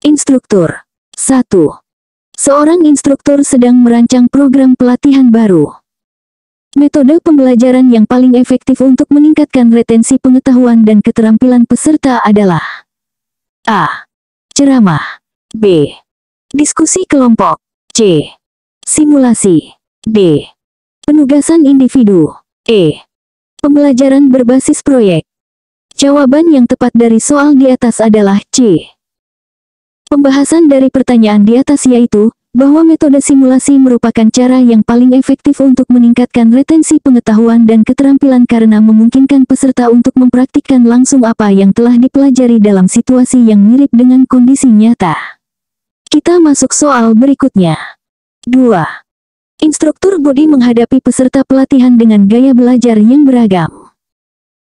Instruktur 1. Seorang instruktur sedang merancang program pelatihan baru. Metode pembelajaran yang paling efektif untuk meningkatkan retensi pengetahuan dan keterampilan peserta adalah A. Ceramah. B. Diskusi kelompok. C. Simulasi. D. Penugasan individu. E. Pembelajaran berbasis proyek. Jawaban yang tepat dari soal di atas adalah C. Pembahasan dari pertanyaan di atas yaitu, bahwa metode simulasi merupakan cara yang paling efektif untuk meningkatkan retensi pengetahuan dan keterampilan karena memungkinkan peserta untuk mempraktikkan langsung apa yang telah dipelajari dalam situasi yang mirip dengan kondisi nyata. Kita masuk soal berikutnya. 2. Instruktur Budi menghadapi peserta pelatihan dengan gaya belajar yang beragam.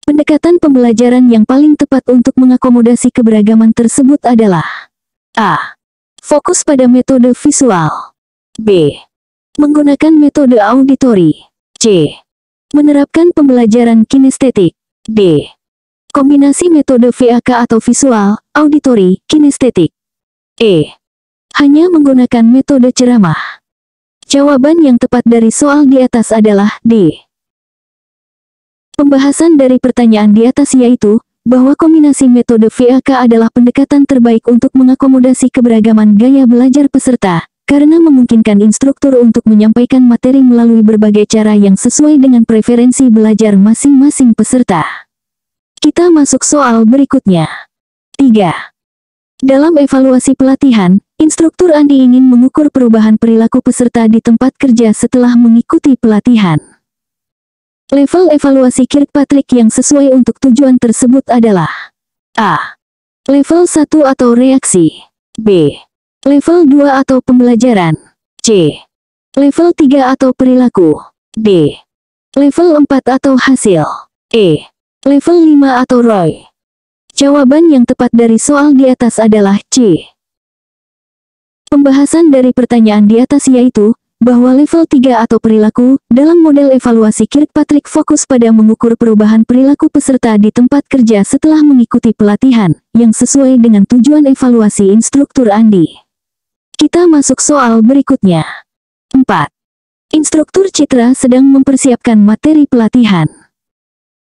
Pendekatan pembelajaran yang paling tepat untuk mengakomodasi keberagaman tersebut adalah A. Fokus pada metode visual. B. Menggunakan metode auditori. C. Menerapkan pembelajaran kinestetik. D. Kombinasi metode VAK atau visual, auditori, kinestetik. E. Hanya menggunakan metode ceramah. Jawaban yang tepat dari soal di atas adalah D. Pembahasan dari pertanyaan di atas yaitu, bahwa kombinasi metode VAK adalah pendekatan terbaik untuk mengakomodasi keberagaman gaya belajar peserta, karena memungkinkan instruktur untuk menyampaikan materi melalui berbagai cara yang sesuai dengan preferensi belajar masing-masing peserta. Kita masuk soal berikutnya. 3. Dalam evaluasi pelatihan, instruktur Andi ingin mengukur perubahan perilaku peserta di tempat kerja setelah mengikuti pelatihan. Level evaluasi Kirkpatrick yang sesuai untuk tujuan tersebut adalah A. Level 1 atau reaksi. B. Level 2 atau pembelajaran. C. Level 3 atau perilaku. D. Level 4 atau hasil. E. Level 5 atau ROI. Jawaban yang tepat dari soal di atas adalah C. Pembahasan dari pertanyaan di atas yaitu, bahwa level 3 atau perilaku, dalam model evaluasi Kirkpatrick fokus pada mengukur perubahan perilaku peserta di tempat kerja setelah mengikuti pelatihan, yang sesuai dengan tujuan evaluasi instruktur Andi. Kita masuk soal berikutnya. 4. Instruktur Citra sedang mempersiapkan materi pelatihan.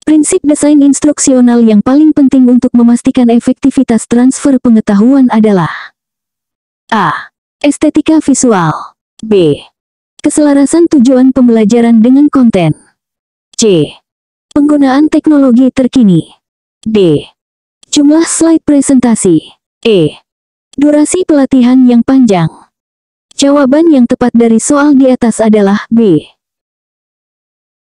Prinsip desain instruksional yang paling penting untuk memastikan efektivitas transfer pengetahuan adalah A. Estetika visual. B. Keselarasan tujuan pembelajaran dengan konten. C. Penggunaan teknologi terkini. D. Jumlah slide presentasi. E. Durasi pelatihan yang panjang. Jawaban yang tepat dari soal di atas adalah B.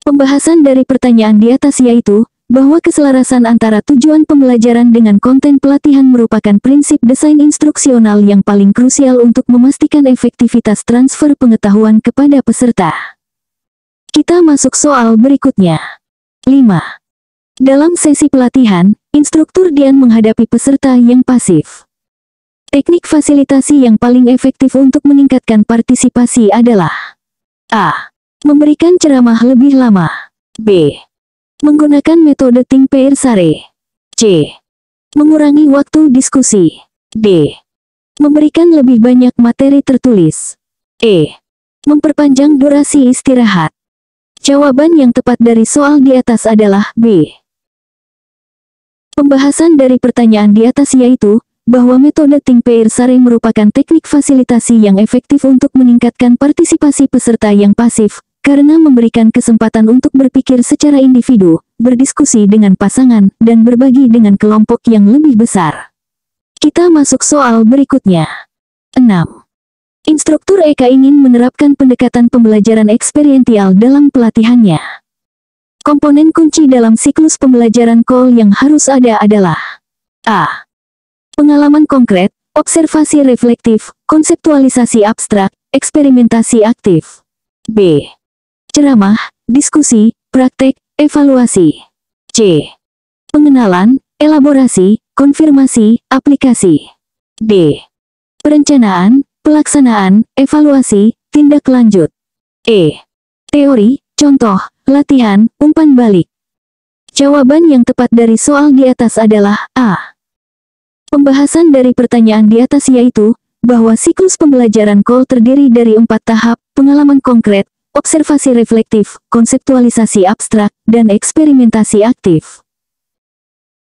Pembahasan dari pertanyaan di atas yaitu, bahwa keselarasan antara tujuan pembelajaran dengan konten pelatihan merupakan prinsip desain instruksional yang paling krusial untuk memastikan efektivitas transfer pengetahuan kepada peserta. Kita masuk soal berikutnya. 5. Dalam sesi pelatihan, instruktur Dian menghadapi peserta yang pasif. Teknik fasilitasi yang paling efektif untuk meningkatkan partisipasi adalah A. Memberikan ceramah lebih lama. B. Menggunakan metode Think Pair Share. C. Mengurangi waktu diskusi. D. Memberikan lebih banyak materi tertulis. E. Memperpanjang durasi istirahat. Jawaban yang tepat dari soal di atas adalah B. Pembahasan dari pertanyaan di atas yaitu, bahwa metode Think Pair Share merupakan teknik fasilitasi yang efektif untuk meningkatkan partisipasi peserta yang pasif, karena memberikan kesempatan untuk berpikir secara individu, berdiskusi dengan pasangan, dan berbagi dengan kelompok yang lebih besar. Kita masuk soal berikutnya. 6. Instruktur Eka ingin menerapkan pendekatan pembelajaran eksperiential dalam pelatihannya. Komponen kunci dalam siklus pembelajaran KOL yang harus ada adalah A. Pengalaman konkret, observasi reflektif, konseptualisasi abstrak, eksperimentasi aktif. B. Ceramah, diskusi, praktek, evaluasi. C. Pengenalan, elaborasi, konfirmasi, aplikasi. D. Perencanaan, pelaksanaan, evaluasi, tindak lanjut. E. Teori, contoh, latihan, umpan balik. Jawaban yang tepat dari soal di atas adalah A. Pembahasan dari pertanyaan di atas yaitu, bahwa siklus pembelajaran KOL terdiri dari 4 tahap, pengalaman konkret, observasi reflektif, konseptualisasi abstrak, dan eksperimentasi aktif.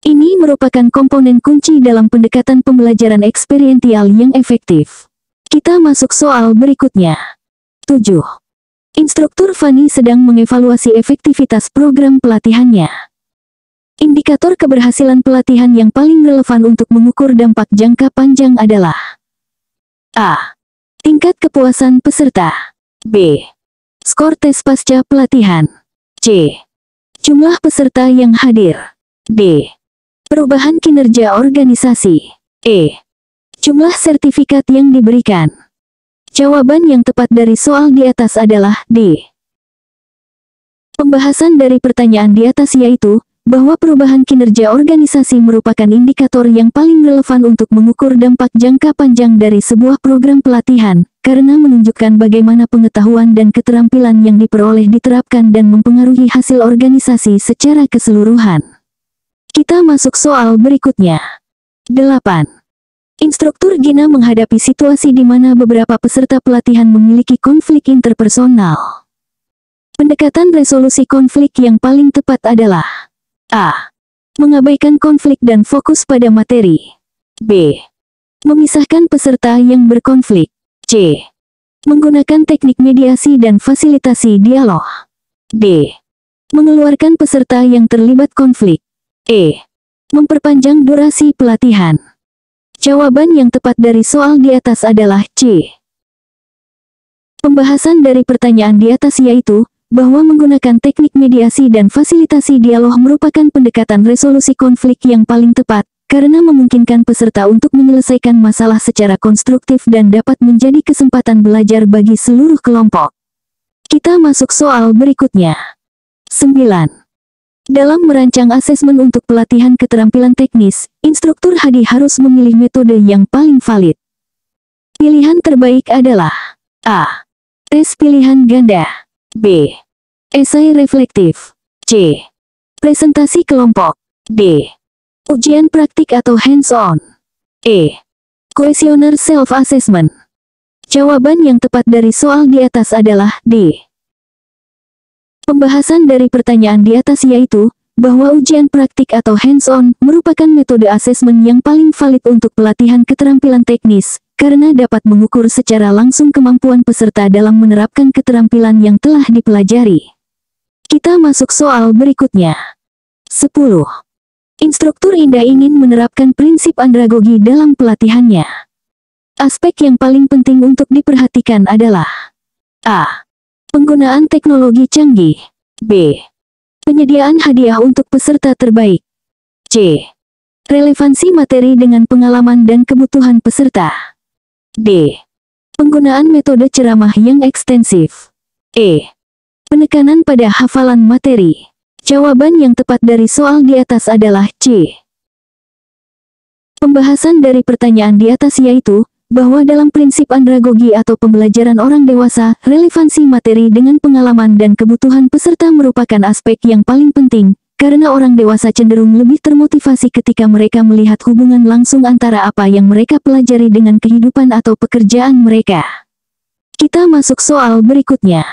Ini merupakan komponen kunci dalam pendekatan pembelajaran eksperiential yang efektif. Kita masuk soal berikutnya. 7. Instruktur Fanny sedang mengevaluasi efektivitas program pelatihannya. Indikator keberhasilan pelatihan yang paling relevan untuk mengukur dampak jangka panjang adalah A. Tingkat kepuasan peserta. B. Skor tes pasca pelatihan. C. Jumlah peserta yang hadir. D. Perubahan kinerja organisasi. E. Jumlah sertifikat yang diberikan. Jawaban yang tepat dari soal di atas adalah D. Pembahasan dari pertanyaan di atas yaitu, bahwa perubahan kinerja organisasi merupakan indikator yang paling relevan untuk mengukur dampak jangka panjang dari sebuah program pelatihan, karena menunjukkan bagaimana pengetahuan dan keterampilan yang diperoleh diterapkan dan mempengaruhi hasil organisasi secara keseluruhan. Kita masuk soal berikutnya. 8. Instruktur Gina menghadapi situasi di mana beberapa peserta pelatihan memiliki konflik interpersonal. Pendekatan resolusi konflik yang paling tepat adalah A. Mengabaikan konflik dan fokus pada materi. B. Memisahkan peserta yang berkonflik. C. Menggunakan teknik mediasi dan fasilitasi dialog. D. Mengeluarkan peserta yang terlibat konflik. E. Memperpanjang durasi pelatihan. Jawaban yang tepat dari soal di atas adalah C. Pembahasan dari pertanyaan di atas yaitu, bahwa menggunakan teknik mediasi dan fasilitasi dialog merupakan pendekatan resolusi konflik yang paling tepat, karena memungkinkan peserta untuk menyelesaikan masalah secara konstruktif dan dapat menjadi kesempatan belajar bagi seluruh kelompok. Kita masuk soal berikutnya. 9. Dalam merancang asesmen untuk pelatihan keterampilan teknis, instruktur Hadi harus memilih metode yang paling valid. Pilihan terbaik adalah A. Tes pilihan ganda. B. Esai reflektif. C. Presentasi kelompok. D. Ujian praktik atau hands-on. E. Kuesioner self-assessment. Jawaban yang tepat dari soal di atas adalah D. Pembahasan dari pertanyaan di atas yaitu, bahwa ujian praktik atau hands-on merupakan metode asesmen yang paling valid untuk pelatihan keterampilan teknis, karena dapat mengukur secara langsung kemampuan peserta dalam menerapkan keterampilan yang telah dipelajari. Kita masuk soal berikutnya. 10. Instruktur Indah ingin menerapkan prinsip andragogi dalam pelatihannya. Aspek yang paling penting untuk diperhatikan adalah A. Penggunaan teknologi canggih. B. Penyediaan hadiah untuk peserta terbaik. C. Relevansi materi dengan pengalaman dan kebutuhan peserta. D. Penggunaan metode ceramah yang ekstensif. E. Penekanan pada hafalan materi. Jawaban yang tepat dari soal di atas adalah C. Pembahasan dari pertanyaan di atas yaitu, bahwa dalam prinsip andragogi atau pembelajaran orang dewasa, relevansi materi dengan pengalaman dan kebutuhan peserta merupakan aspek yang paling penting, karena orang dewasa cenderung lebih termotivasi ketika mereka melihat hubungan langsung antara apa yang mereka pelajari dengan kehidupan atau pekerjaan mereka. Kita masuk soal berikutnya.